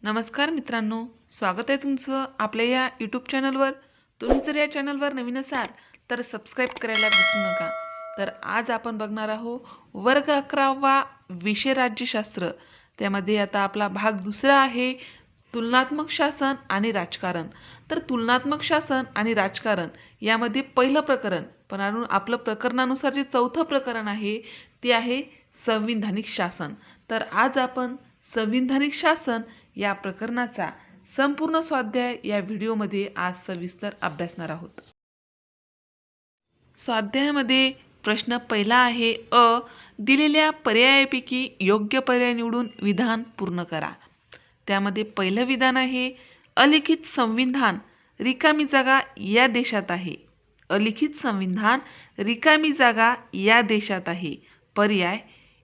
नमस्कार मित्रांनो, स्वागत आहे तुमचं आपल्या या यूट्यूब चॅनलवर। तुम्ही जर या चॅनलवर नवीन असाल तर सबस्क्राईब करायला विसरू नका। तर आज आपण बघणार आहोत वर्ग 11वा विषय राज्यशास्त्र। त्यामध्ये आता आपला भाग दुसरा आहे तुलनात्मक शासन आणि राजकारण। तर तुलनात्मक शासन आणि राजकारण यामध्ये पहिलं प्रकरण, पण आपलं प्रकरणानुसार जे चौथं प्रकरण आहे ते आहे संविधानिक शासन। तर आज आपण संविधानिक शासन या प्रकरणाचा संपूर्ण स्वाध्याय या व्हिडिओमध्ये आज सविस्तर अभ्यासणार आहोत। स्वाध्यायामध्ये प्रश्न पहिला आहे दिलेल्या पर्यायापैकी योग्य पर्याय निवडून विधान पूर्ण करा। त्यामध्ये पहिलं विधान आहे अलिखित संविधान रिकामी जागा या देशात आहे। अलिखित संविधान रिकामी जागा या देशात आहे। पर्याय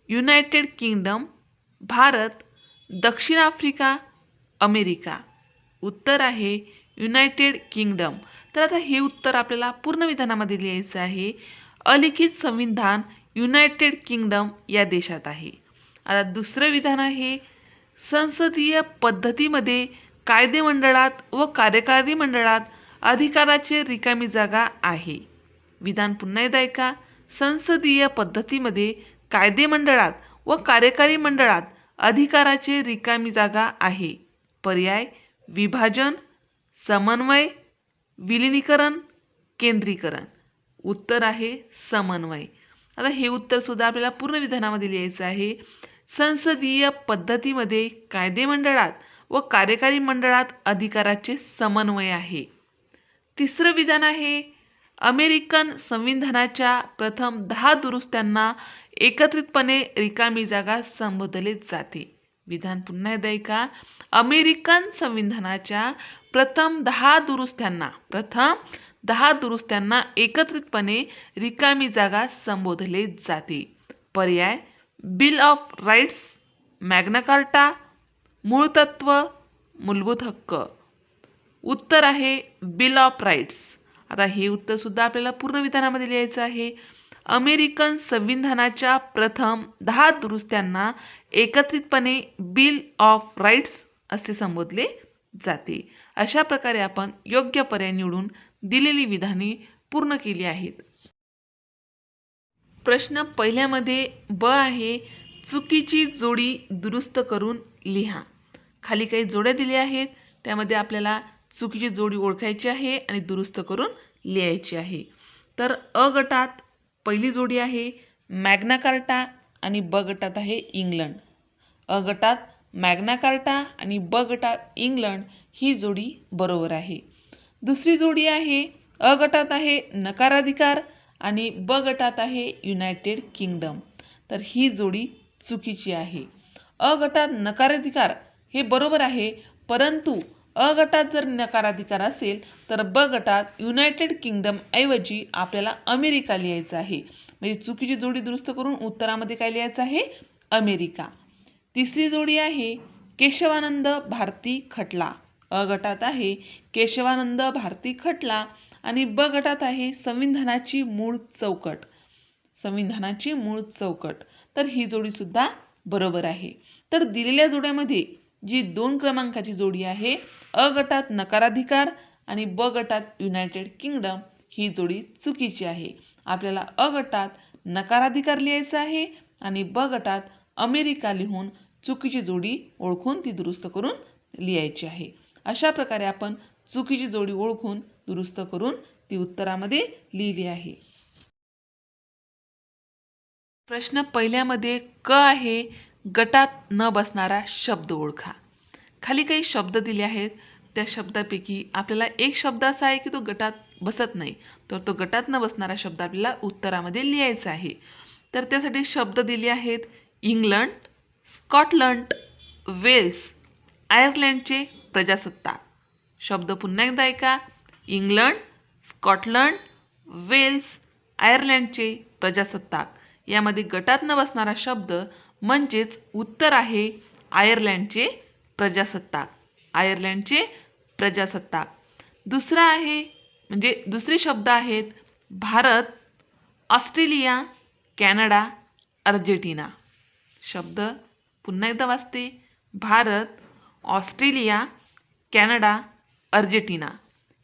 युनायटेड किंगडम, भारत, दक्षिण आफ्रिका, अमेरिका। उत्तर आहे युनायटेड किंगडम। तर आता हे उत्तर आपल्याला पूर्ण विधानामध्ये लिहायचं आहे। अलिखित संविधान युनायटेड किंगडम या देशात आहे। आता दुसरं विधान आहे संसदीय पद्धतीमध्ये कायदेमंडळात व कार्यकारी मंडळात अधिकाराची रिकामी जागा आहे। विधान पुन्हा एकदा ऐका। संसदीय पद्धतीमध्ये कायदेमंडळात व कार्यकारी मंडळात अधिकाराची रिकामी जागा आहे। पर्याय विभाजन, समन्वय, विलीनीकरण, केंद्रीकरण। उत्तर आहे समन्वय। आता हे उत्तर सुद्धा आपल्याला पूर्ण विधानामध्ये लिहायचं आहे। संसदीय पद्धतीमध्ये कायदेमंडळात व कार्यकारी मंडळात अधिकाराचे समन्वय आहे। तिसरं विधान आहे अमेरिकन संविधानाच्या प्रथम 10 दुरुस्त्यांना एकत्रितपणे रिकामी जागा संबोधले जाते। विधान पुन्हा एकदा ऐका। अमेरिकन संविधानाच्या प्रथम 10 दुरुस्त्यांना एकत्रितपणे रिकामी जागा संबोधले जाते। पर्याय bill of rights, Magna Carta, मूळ तत्व, मूलभूत हक्क। उत्तर आहे बिल ऑफ राईट्स। आता हे उत्तर सुद्धा आपल्याला पूर्ण विधानामध्ये लिहायचं आहे। अमेरिकन संविधानाच्या प्रथम 10 दुरुस्त्यांना एकत्रितपणे बिल ऑफ राईट्स असे संबोधले जाते। अशा प्रकारे आपण योग्य पर्याय निवडून दिलेली विधाने पूर्ण केली आहेत। प्रश्न पहिल्यामध्ये ब आहे चुकीची जोडी दुरुस्त करून लिहा। खाली काही जोड्या दिल्या आहेत, त्यामध्ये आपल्याला चुकीची जोडी ओळखायची आहे आणि दुरुस्त करून लिहायची आहे। तर अ गटात पहिली जोडी आहे मॅग्ना कार्टा आणि ब गटात आहे इंग्लंड। अ गटात मॅग्ना कार्टा आणि ब गटात इंग्लंड ही जोडी बरोबर आहे। दुसरी जोडी आहे अ गटात आहे नकाराधिकार आणि ब गटात आहे युनायटेड किंगडम। तर ही जोडी चुकीची आहे। अ गटात नकाराधिकार हे बरोबर आहे, परंतु अ गटात जर नकाराधिकार असेल तर ब गटात युनायटेड किंगडम ऐवजी आपल्याला अमेरिका लिहायचं आहे। म्हणजे चुकीची जोडी दुरुस्त करून उत्तरामध्ये काय लिहायचं आहे? अमेरिका। तिसरी जोडी आहे केशवानंद भारती खटला। अ गटात आहे केशवानंद भारती खटला आणि ब गटात आहे संविधानाची मूळ चौकट। संविधानाची मूळ चौकट। तर ही जोडी सुद्धा बरोबर आहे। तर दिलेल्या जोड्यामध्ये जी 2 क्रमांकाची जोडी आहे अ गटात नकाराधिकार आणि ब गटात युनायटेड किंगडम ही जोडी चुकीची आहे। आपल्याला अ गटात नकाराधिकार लिहायचा आहे आणि ब गटात अमेरिका लिहून चुकीची जोडी ओळखून ती दुरुस्त करून लिहायची आहे। अशा प्रकारे आपण चुकीची जोडी ओळखून दुरुस्त करून ती उत्तरामध्ये लिहिली आहे। प्रश्न पहिल्यामध्ये क आहे गटात न बसणारा शब्द ओळखा। खाली काही शब्द दिले आहेत, त्या शब्दापैकी आपल्याला एक शब्द असा आहे की तो गटात बसत नाही, तर तो गटात न बसणारा शब्द आपल्याला उत्तरामध्ये लिहायचा आहे। तर त्यासाठी शब्द दिले आहेत इंग्लंड, स्कॉटलंड, वेल्स, आयर्लंडचे प्रजासत्ताक। शब्द पुन्हा एकदा ऐका। इंग्लंड, स्कॉटलंड, वेल्स, आयर्लंडचे प्रजासत्ताक। यामध्ये गटात न बसणारा शब्द म्हणजेच उत्तर आहे आयर्लंडचे प्रजासत्ताक। आयर्लंडचे प्रजासत्ताक। दुसरा आहे म्हणजे दुसरे शब्द आहेत भारत, ऑस्ट्रेलिया, कॅनडा, अर्जेंटिना। शब्द पुन्हा एकदा वाचते। Bharat, Australia, Canada, Argentina.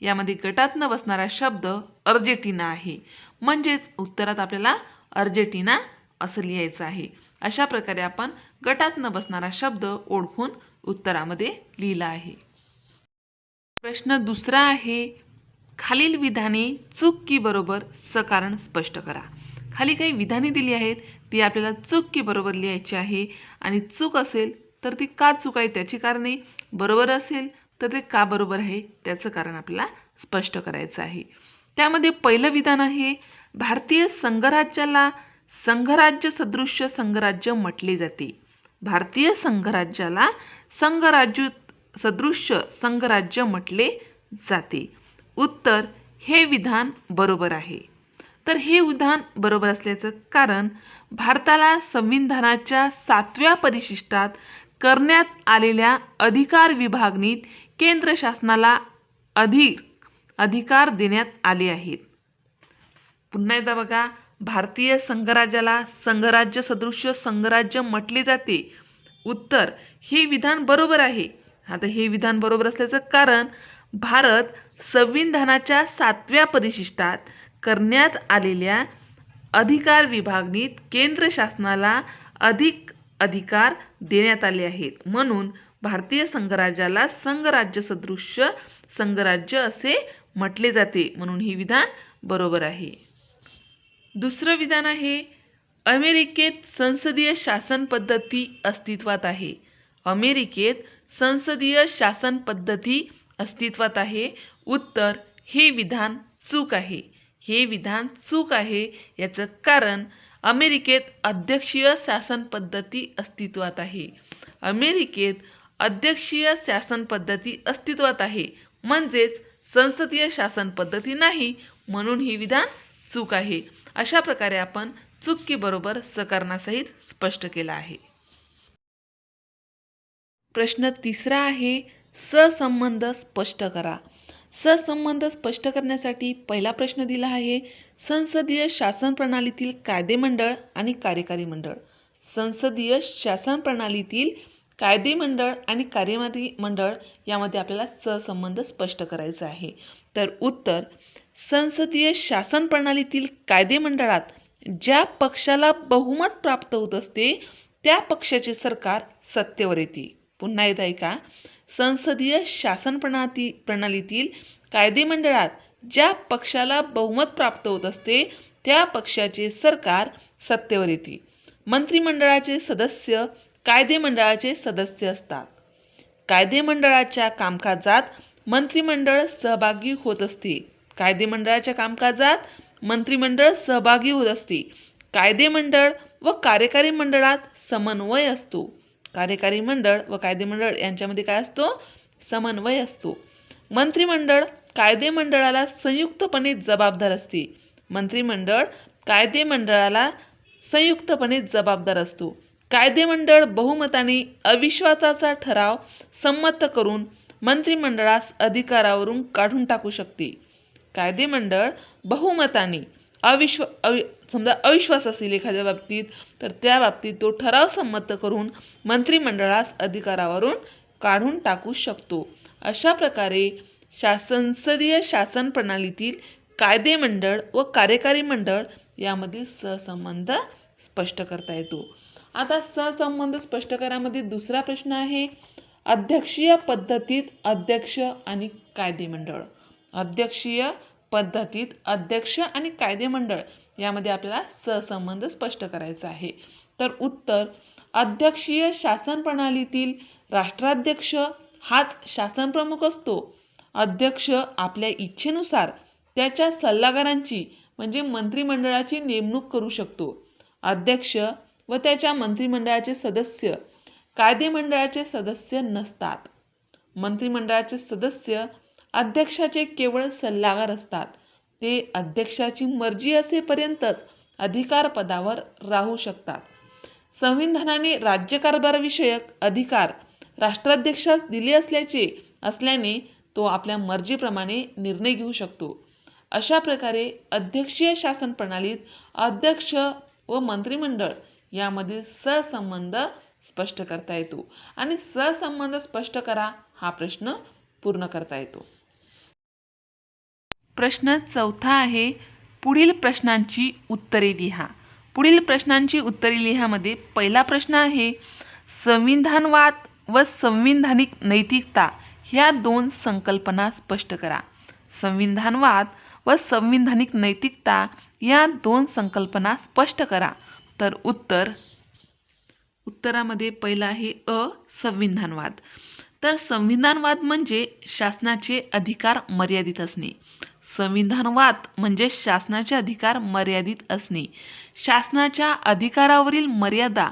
यामध्ये गटात न बसणारा शब्द अर्जेंटिना आहे. म्हणजेच उत्तरात आपल्याला अर्जेंटिना असं लिहायचं आहे. अशा प्रकारे आपण गटात न बसणारा शब्द ओळखून उत्तरामध्ये लिहिला आहे. प्रश्न दुसरा आहे, खालील विधाने चूक की बरोबर सकारण स्पष्ट करा. खाली काही विधाने दिली आहेत, ती आपल्याला चूक की बरोबर लिहायची आहे. आणि चूक असेल तर ती का चूक आहे त्याची कारणे, बरोबर असेल तर ते का बरोबर आहे त्याचं कारण आपल्याला स्पष्ट करायचं आहे. त्यामध्ये पहिलं विधान आहे, भारतीय संघराज्याला संघराज्य सदृश्य संघराज्य म्हटले जाते. भारतीय संघराज्याला संघराज्य सदृश्य संघराज्य म्हटले जाते. उत्तर, हे विधान बरोबर आहे. तर हे विधान बरोबर असल्याचं कारण, भारताला संविधानाच्या 7व्या परिशिष्टात करण्यात आलेल्या अधिकार विभागणीत केंद्र शासनाला अधिकार देण्यात आले आहेत. पुन्हा एकदा बघा, भारतीय संघराज्याला संघराज्य सदृश्य संघराज्य म्हटले जाते. उत्तर, हे विधान बरोबर आहे. आता हे विधान बरोबर असल्याचं कारण, भारत संविधानाच्या 7व्या परिशिष्टात करण्यात आलेल्या अधिकार विभागणीत केंद्र शासनाला अधिकार देण्यात आले आहेत. म्हणून भारतीय संघराज्याला संघराज्य सदृश्य संघराज्य असे म्हटले जाते. म्हणून हे विधान बरोबर आहे. दुसरं विधान आहे, अमेरिकेत संसदीय शासन पद्धती अस्तित्वात आहे. अमेरिकेत संसदीय शासन पद्धती अस्तित्वात आहे. उत्तर, हे विधान चूक आहे. हे विधान चूक आहे याचं कारण, अमेरिकेत अध्यक्षीय शासन पद्धती अस्तित्वात आहे. अमेरिकेत अध्यक्षीय शासन पद्धती अस्तित्वात आहे, म्हणजेच संसदीय शासन पद्धती नाही. म्हणून हे विधान चूक आहे. अशा प्रकारे आपण चूक की बरोबर सकारणासहित स्पष्ट केला आहे. प्रश्न तिसरा आहे, सहसंबंध स्पष्ट करा. सहसंबंध स्पष्ट करण्यासाठी पहिला प्रश्न दिला आहे, संसदीय शासन प्रणालीतील कायदे मंडळ आणि कार्यकारी मंडळ. संसदीय शासन प्रणालीतील कायदे मंडळ आणि कार्यकारी मंडळ यामध्ये आपल्याला सहसंबंध स्पष्ट करायचा आहे. तर उत्तर, संसदीय शासन प्रणालीतील कायदे मंडळात ज्या पक्षाला बहुमत प्राप्त होत असते त्या पक्षाचे सरकार सत्तेवर येते. पुन्हा एकदा ऐका, संसदीय शासन प्रणालीतील कायदे मंडळात ज्या पक्षाला बहुमत प्राप्त होत असते त्या पक्षाचे सरकार सत्तेवर येते. मंत्रिमंडळाचे सदस्य कायदे मंडळाचे सदस्य असतात. कायदे मंडळाच्या कामकाजात मंत्रिमंडळ सहभागी होत असते. कायदे मंडळाच्या कामकाजात मंत्रिमंडळ सहभागी होत असते. कायदे मंडळ व कार्यकारी मंडळात समन्वय असतो. कार्यकारी मंडळ व कायदे मंडळ यांच्यामध्ये काय असतो? समन्वय असतो. मंत्रिमंडळ कायदे मंडळाला संयुक्तपणे जबाबदार असते. मंत्रिमंडळ कायदे मंडळाला संयुक्तपणे जबाबदार असतो. कायदे मंडळ बहुमताने अविश्वासाचा ठराव संमत करून मंत्रिमंडळास अधिकारावरून काढून टाकू शकते. कायदे मंडळ बहुमताने समजा अविश्वास असेल एखाद्या बाबतीत तर त्या बाबतीत तो ठराव संमत करून मंत्रिमंडळास अधिकारावरून काढून टाकू शकतो. अशा प्रकारे संसदीय शासन प्रणालीतील कायदे मंडळ व कार्यकारी मंडळ यामधील सहसंबंध स्पष्ट करता येतो. आता सहसंबंध स्पष्ट करामध्ये दुसरा प्रश्न आहे, अध्यक्षीय पद्धतीत अध्यक्ष आणि कायदे मंडळ. अध्यक्षीय पद्धतीत अध्यक्ष आणि कायदे मंडळ यामध्ये आपल्याला सहसंबंध स्पष्ट करायचा आहे. तर उत्तर, अध्यक्षीय शासन प्रणालीतील राष्ट्राध्यक्ष हाच शासन प्रमुख असतो. अध्यक्ष आपल्या इच्छेनुसार त्याच्या सल्लागारांची म्हणजे मंत्रिमंडळाची नेमणूक करू शकतो. अध्यक्ष व त्याच्या मंत्रिमंडळाचे सदस्य कायदे मंडळाचे सदस्य नसतात. मंत्रिमंडळाचे सदस्य अध्यक्षाचे केवळ सल्लागार असतात. ते अध्यक्षाची मर्जी असेपर्यंतच अधिकार पदावर राहू शकतात. संविधानाने राज्यकारभारविषयक अधिकार राष्ट्राध्यक्षास दिले असल्याने तो आपल्या मर्जीप्रमाणे निर्णय घेऊ शकतो. अशा प्रकारे अध्यक्षीय शासन प्रणालीत अध्यक्ष व मंत्रिमंडळ यामधील सहसंबंध स्पष्ट करता येतो आणि सहसंबंध स्पष्ट करा हा प्रश्न पूर्ण करता येतो. प्रश्न चौथा आहे, पुढील प्रश्नांची उत्तरे लिहा. पुढील प्रश्नांची उत्तरे लिहामध्ये पहिला प्रश्न आहे, संविधानवाद व संविधानिक नैतिकता ह्या दोन संकल्पना स्पष्ट करा. संविधानवाद व संविधानिक नैतिकता या दोन संकल्पना स्पष्ट करा. तर उत्तरामध्ये पहिला आहे संविधानवाद. तर संविधानवाद म्हणजे शासनाचे अधिकार मर्यादित असणे. संविधानवाद म्हणजे शासनाचे अधिकार मर्यादित असणे. शासनाच्या अधिकारावरील मर्यादा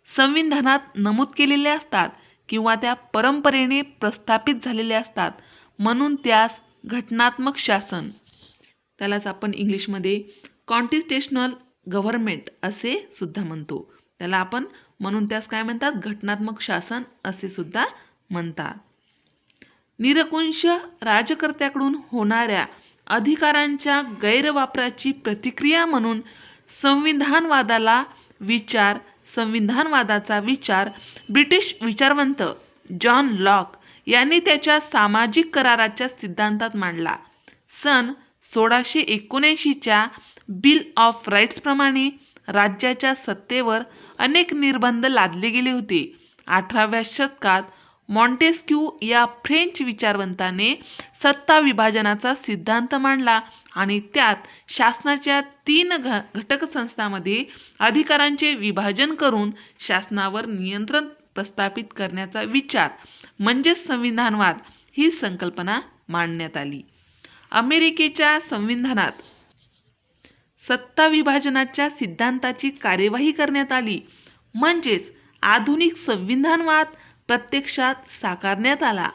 संविधानात नमूद केलेल्या असतात किंवा त्या परंपरेने प्रस्थापित झालेल्या असतात, म्हणून त्यास घटनात्मक शासन, त्यालाच आपण इंग्लिशमध्ये कॉन्स्टिट्युशनल गव्हर्नमेंट असे सुद्धा म्हणतो. त्याला आपण म्हणून त्यास काय म्हणतात, घटनात्मक शासन असे सुद्धा म्हणतात. निरंकुश राज्यकर्त्याकडून होणाऱ्या अधिकारांच्या गैरवापराची प्रतिक्रिया म्हणून संविधानवादाचा विचार ब्रिटिश विचारवंत जॉन लॉक यांनी त्याच्या सामाजिक कराराच्या सिद्धांतात मांडला. सन 1679च्या बिल ऑफ राईट्स प्रमाणे राज्याच्या सत्तेवर अनेक निर्बंध लादले गेले होते. 18व्या शतकात मॉन्टेस्क्यू या फ्रेंच विचारवंताने सत्ता विभाजनाचा सिद्धांत मांडला आणि त्यात शासनाच्या 3 घटक संस्थांमध्ये अधिकारांचे विभाजन करून शासनावर नियंत्रण प्रस्थापित करण्याचा विचार म्हणजे संविधानवाद ही संकल्पना मांडण्यात आली. अमेरिकेच्या संविधानात सत्ता विभाजनाच्या सिद्धांताची कार्यवाही करण्यात आली, म्हणजेच आधुनिक संविधानवाद प्रत्यक्षात साकारण्यात आला.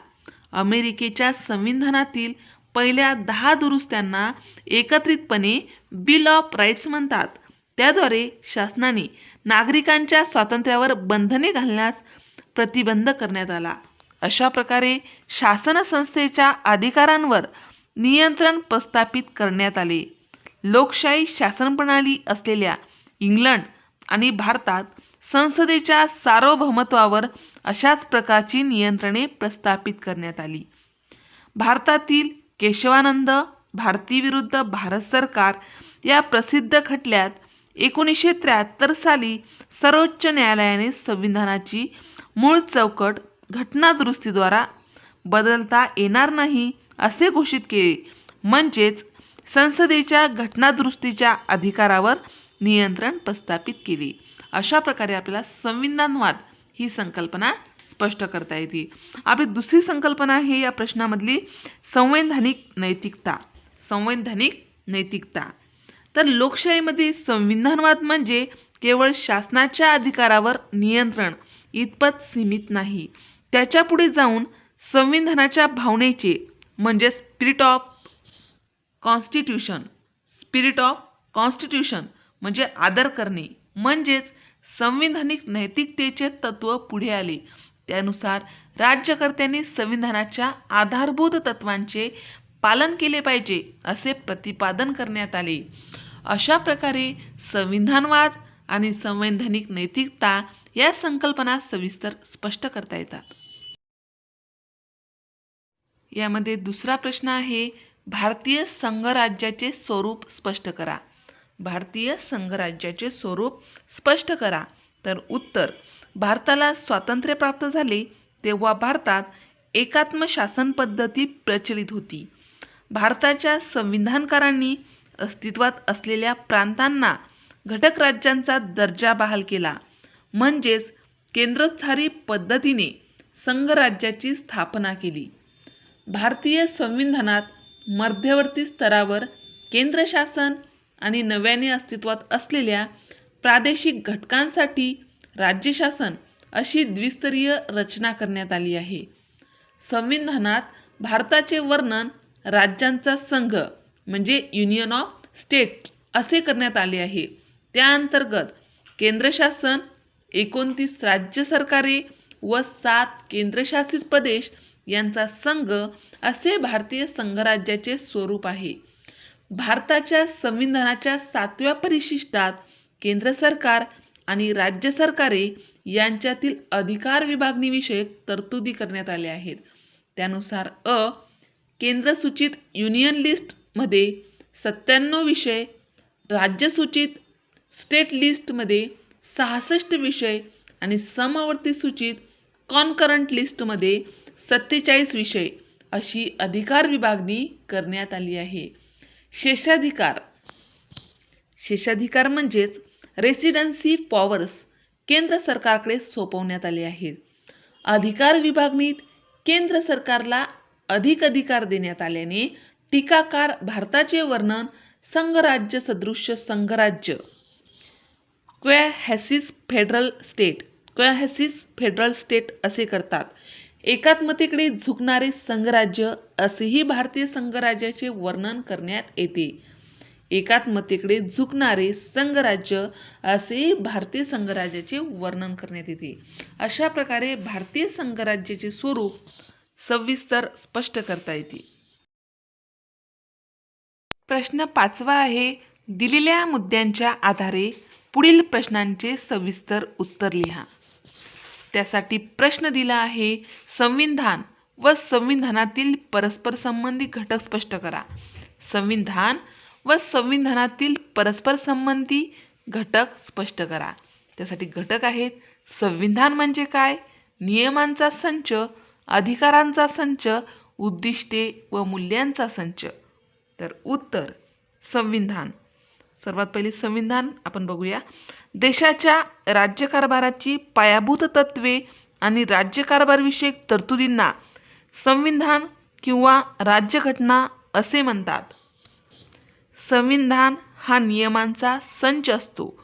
अमेरिकेच्या संविधानातील पहिल्या 10 दुरुस्त्यांना एकत्रितपणे बिल ऑफ राईट्स म्हणतात. त्याद्वारे शासनाने नागरिकांच्या स्वातंत्र्यावर बंधने घालण्यास प्रतिबंध करण्यात आला. अशा प्रकारे शासन संस्थेच्या अधिकारांवर नियंत्रण प्रस्थापित करण्यात आले. लोकशाही शासनप्रणाली असलेल्या इंग्लंड आणि भारतात संसदेच्या सार्वभौमत्वावर अशाच प्रकारची नियंत्रणे प्रस्थापित करण्यात आली. भारतातील केशवानंद भारती विरुद्ध भारत सरकार या प्रसिद्ध खटल्यात 1973 साली सर्वोच्च न्यायालयाने संविधानाची मूळ चौकट घटनादुरुस्तीद्वारा बदलता येणार नाही असे घोषित केले, म्हणजेच संसदेच्या घटनादुरुस्तीच्या अधिकारावर नियंत्रण प्रस्थापित केले. अशा प्रकारे आपल्याला संविधानवाद ही संकल्पना स्पष्ट करता येते. आपली दुसरी संकल्पना आहे या प्रश्नामधली संवैधानिक नैतिकता. संवैधानिक नैतिकता तर लोकशाहीमध्ये संविधानवाद म्हणजे केवळ शासनाच्या अधिकारावर नियंत्रण इतपत सीमित नाही. त्याच्या पुढे जाऊन संविधानाच्या भावनेचे म्हणजे स्पिरिट ऑफ कॉन्स्टिट्यूशन म्हणजे आदर करणे, म्हणजेच संविधानिक नैतिकतेचे तत्व पुढे आले. त्यानुसार राज्यकर्त्यांनी संविधानाच्या आधारभूत तत्वांचे पालन केले पाहिजे असे प्रतिपादन करण्यात आले. अशा प्रकारे संविधानवाद आणि संवैधानिक नैतिकता या संकल्पना सविस्तर स्पष्ट करता येतात. यामध्ये दुसरा प्रश्न आहे, भारतीय संघराज्याचे स्वरूप स्पष्ट करा. भारतीय संघराज्याचे स्वरूप स्पष्ट करा. तर उत्तर, भारताला स्वातंत्र्य प्राप्त झाले तेव्हा भारतात एकात्म शासन पद्धती प्रचलित होती. भारताच्या संविधानकारांनी अस्तित्वात असलेल्या प्रांतांना घटक राज्यांचा दर्जा बहाल केला, म्हणजेच केंद्रोत्सारी पद्धतीने संघराज्याची स्थापना केली. भारतीय संविधानात मध्यवर्ती स्तरावर केंद्र शासन आणि नव्याने अस्तित्वात असलेल्या प्रादेशिक घटकांसाठी राज्य शासन अशी द्विस्तरीय रचना करण्यात आली आहे. संविधानात भारताचे वर्णन राज्यांचा संघ म्हणजे युनियन ऑफ स्टेट असे करण्यात आले आहे. त्या अंतर्गत केंद्र शासन, 29 राज्य सरकारे व 7 केंद्रशासित प्रदेश यांचा संघ असे भारतीय संघराज्याचे स्वरूप आहे. भारताच्या संविधानाच्या 7व्या परिशिष्टात केंद्र सरकार आणि राज्य सरकारे यांच्यातील अधिकार विभागणीविषयक तरतुदी करण्यात आल्या आहेत. त्यानुसार केंद्रसूचित युनियन लिस्टमध्ये 97 विषय, राज्यसूचित स्टेट लिस्टमध्ये 66 विषय आणि समवर्ती सूचित कॉन्करंट लिस्टमध्ये 47 विषय अशी अधिकार विभागणी करण्यात आली आहे. शेषाधिकार म्हणजेच रेसिडेन्सी पॉवर्स केंद्र सरकारकडे सोपवण्यात आले आहेत. अधिकार विभागणीत केंद्र सरकारला अधिक अधिकार देण्यात आल्याने टीकाकार भारताचे वर्णन संघराज्य सदृश संघराज्य क्वॅसिस फेडरल स्टेट असे करतात. एकात्मतेकडे झुकणारे संघराज्य असेही भारतीय संघराज्याचे वर्णन करण्यात येते. एकात्मतेकडे झुकणारे संघराज्य असे भारतीय संघराज्याचे वर्णन करण्यात येते. अशा प्रकारे भारतीय संघराज्याचे स्वरूप सविस्तर स्पष्ट करता येते. प्रश्न 5 आहे. दिलेल्या मुद्द्यांच्या आधारे पुढील प्रश्नांचे सविस्तर उत्तर लिहा. त्यासाठी प्रश्न दिला आहे, संविधान व संविधानातील परस्पर संबंधी घटक स्पष्ट करा. संविधान व संविधानातील परस्पर संबंधी घटक स्पष्ट करा. त्यासाठी घटक आहेत, संविधान म्हणजे काय, नियमांचा संच, अधिकारांचा संच, उद्दिष्टे व मूल्यांचा संच. तर उत्तर संविधान. सर्वात पहिले संविधान आपण बघूया. देशाच्या राज्यकारभाराची पायाभूत तत्त्वे आणि राज्यकारभारविषयक तरतुदींना संविधान किंवा राज्यघटना असे म्हणतात. संविधान हा नियमांचा संच असतो,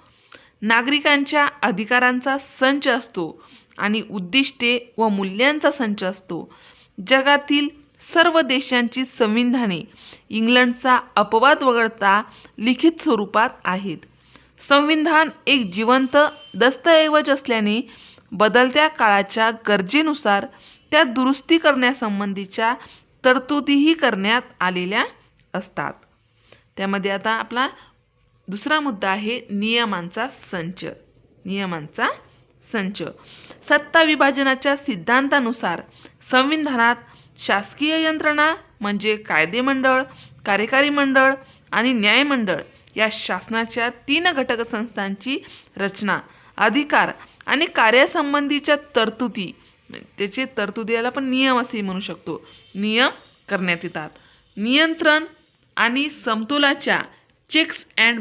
नागरिकांच्या अधिकारांचा संच असतो आणि उद्दिष्टे व मूल्यांचा संच असतो. जगातील सर्व देशांची संविधाने इंग्लंडचा अपवाद वगळता लिखित स्वरूपात आहेत. संविधान एक जिवंत दस्तऐवज असल्याने बदलत्या काळाच्या गरजेनुसार त्या दुरुस्ती करण्यासंबंधीच्या तरतुदीही करण्यात आलेल्या असतात. त्यामध्ये आता आपला दुसरा मुद्दा आहे नियमांचा संच. नियमांचा संच. सत्ता विभाजनाच्या सिद्धांतानुसार संविधानात शासकीय यंत्रणा म्हणजे कायदेमंडळ, कार्यकारी मंडळ आणि न्यायमंडळ या शासनाच्या 3 घटक संस्थांची रचना, अधिकार आणि कार्यासंबंधीच्या तरतुदी, त्याचे तरतुदीला पण नियम असे म्हणू शकतो, नियम करण्यात येतात. नियंत्रण आणि समतोलाच्या चेक्स अँड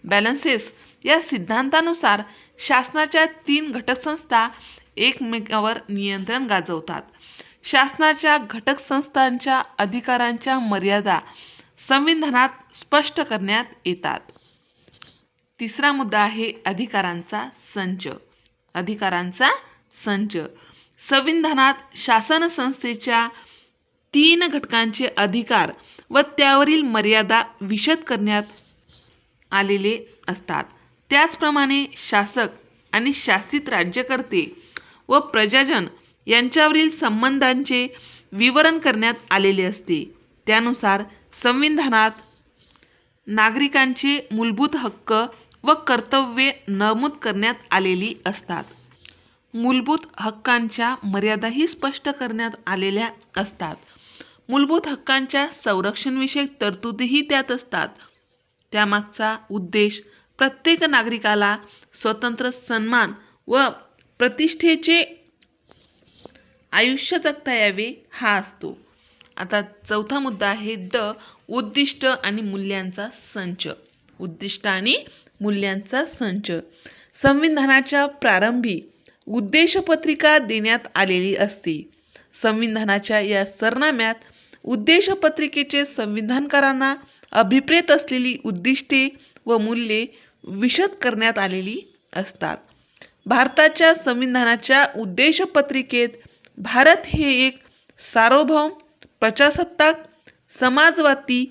बॅलन्सेस या सिद्धांतानुसार शासनाच्या 3 घटक संस्था एकमेकांवर नियंत्रण गाजवतात. शासनाच्या घटक संस्थांच्या अधिकारांच्या मर्यादा संविधानात स्पष्ट करण्यात येतात. तिसरा मुद्दा आहे अधिकारांचा संच. अधिकारांचा संच. संविधानात शासन संस्थेच्या 3 घटकांचे अधिकार व त्यावरील मर्यादा विशद करण्यात आलेले असतात. त्याचप्रमाणे शासक आणि शासित राज्यकर्ते व प्रजाजन यांच्यावरील संबंधांचे विवरण करण्यात आलेले असते. त्यानुसार संविधानात नागरिकांचे मूलभूत हक्क व कर्तव्ये नमूद करण्यात आलेली असतात. मूलभूत हक्कांच्या मर्यादाही स्पष्ट करण्यात आलेल्या असतात. मूलभूत हक्कांच्या संरक्षणविषयक तरतुदीही त्यात असतात. त्यामागचा उद्देश प्रत्येक नागरिकाला स्वतंत्र सन्मान व प्रतिष्ठेचे आयुष्य जगता यावे हा असतो. आता चौथा मुद्दा आहे उद्दिष्ट आणि मूल्यांचा संच. उद्दिष्ट आणि मूल्यांचा संच. संविधानाच्या प्रारंभी उद्देशपत्रिका देण्यात आलेली असते. संविधानाच्या या सरनाम्यात उद्देशपत्रिकेचे संविधानकारांना अभिप्रेत असलेली उद्दिष्टे व मूल्ये विशद करण्यात आलेली असतात. भारताच्या संविधानाच्या उद्देशपत्रिकेत भारत हे एक सार्वभौम, प्रजासत्ताक, समाजवादी,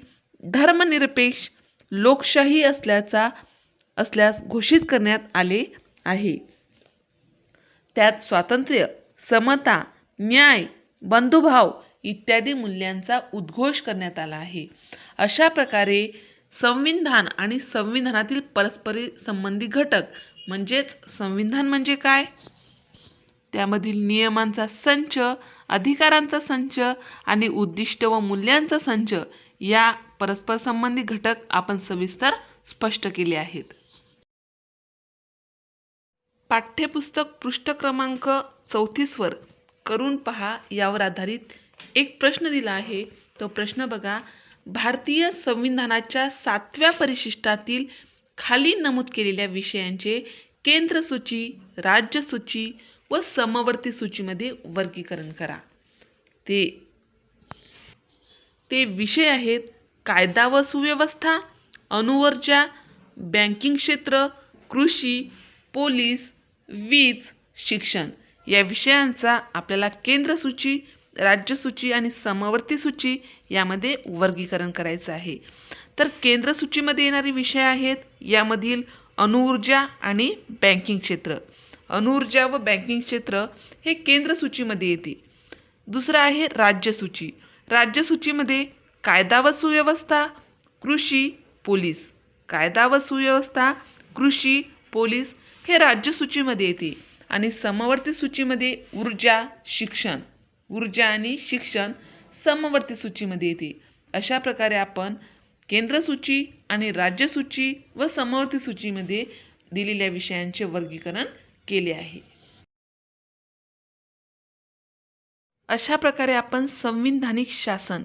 धर्मनिरपेक्ष लोकशाही असल्यास घोषित करण्यात आले आहे. त्यात स्वातंत्र्य, समता, न्याय, बंधुभाव इत्यादी मूल्यांचा उद्घोष करण्यात आला आहे. अशा प्रकारे संविधान आणि संविधानातील परस्पर संबंधी घटक म्हणजेच संविधान म्हणजे काय? त्यामधील नियमांचा संच, अधिकारांचा संच आणि उद्दिष्ट व मूल्यांचा संच या परस्पर संबंधी घटक आपण सविस्तर स्पष्ट केले आहेत. पाठ्यपुस्तक पृष्ठ क्रमांक 34 वर करून पहा यावर आधारित एक प्रश्न दिला आहे. तो प्रश्न बघा. भारतीय संविधानाच्या 7व्या परिशिष्टातील खाली नमूद केलेल्या विषयांचे केंद्र सूची, राज्य सूची व समवर्ती सूचीमध्ये वर्गीकरण करा. ते विषय आहेत कायदा व सुव्यवस्था, अणुऊर्जा, बँकिंग क्षेत्र, कृषी, पोलीस, वीज, शिक्षण. या विषयांचा आपल्याला केंद्र सूची, राज्य सूची आणि समवर्ती सूची यामध्ये वर्गीकरण करायचं आहे. तर केंद्र सूचीमध्ये येणारे विषय आहेत यामधील अणुऊर्जा आणि बँकिंग क्षेत्र. अणुऊर्जा व बँकिंग क्षेत्र हे केंद्र सूचीमध्ये येते. दुसरं आहे राज्य सूची. राज्य सूचीमध्ये कायदा व सुव्यवस्था, कृषी, पोलीस. कायदा व सुव्यवस्था, कृषी, पोलीस हे राज्य सूचीमध्ये येते. आणि समवर्ती सूचीमध्ये ऊर्जा, शिक्षण. ऊर्जा आणि शिक्षण समवर्ती सूचीमध्ये येते. अशा प्रकारे आपण केंद्र सूची आणि राज्य सूची व समवर्ती सूचीमध्ये दिलेल्या विषयांचे वर्गीकरण केले आहे. अशा प्रकारे आपण संविधानिक शासन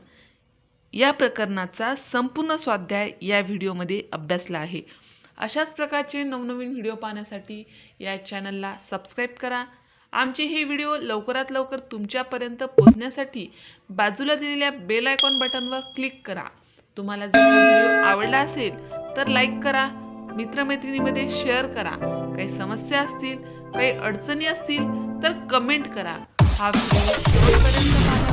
या प्रकरणाचा संपूर्ण स्वाध्याय या व्हिडिओमध्ये अभ्यासला आहे. अशाच प्रकारचे नवनवीन व्हिडिओ पाहण्यासाठी या चॅनलला सबस्क्राईब करा. आमचे हे व्हिडिओ लवकरात लवकर तुमच्यापर्यंत पोहोचण्यासाठी बाजूला दिलेल्या बेल आयकॉन बटनवर क्लिक करा. तुम्हाला जर हा व्हिडिओ आवडला असेल तर लाईक करा, मित्रमैत्रिणींमध्ये शेअर करा. काही समस्या असतील, काही अडचणी असतील तर कमेंट करा. हा व्हिडिओ शेवटपर्यंत